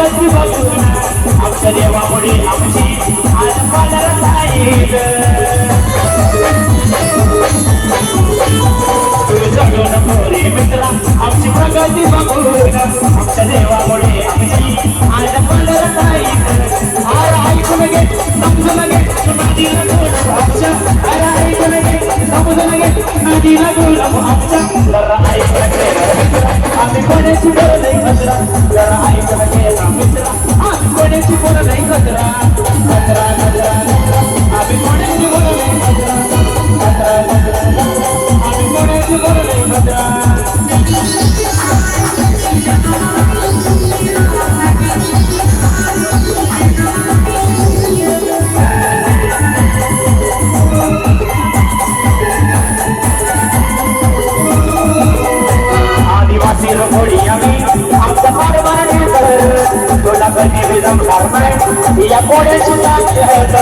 प्रगती बघून आमच्या देवामुळे आमची आज पालर जाईल जगून मोरे मित्रा आमची प्रगती बघून आमच्या देवामुळे आमची आज पालर जाईल ऐकून घे समजून घे नदीला बोल आमच्या ऐकून घे समजून घे नदीला बोल आमच्या जरा ऐकून घे आम्ही कोणाची बोल नाही कचरा जरा ऐकून घे मित्रा आम्ही कोणाची बोल नाही कचरा कचरा कचरा आम्ही कोणाची बोल नाही कचरा कचरा कचरा आम्ही कोणाची बोल नाही कचरा आदिवासी लोकोडी आम्ही आमचा फार मारणे कर तुला कधी विजम करणार या कोड्याची ताकद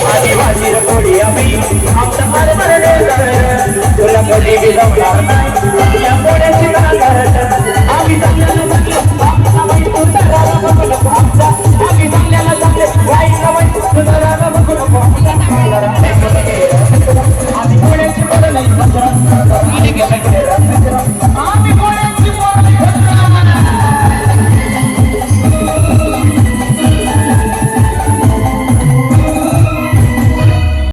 आदिवासी लोकोडी आम्ही आमचा फार मारणे कर तुला कधी विजम करणार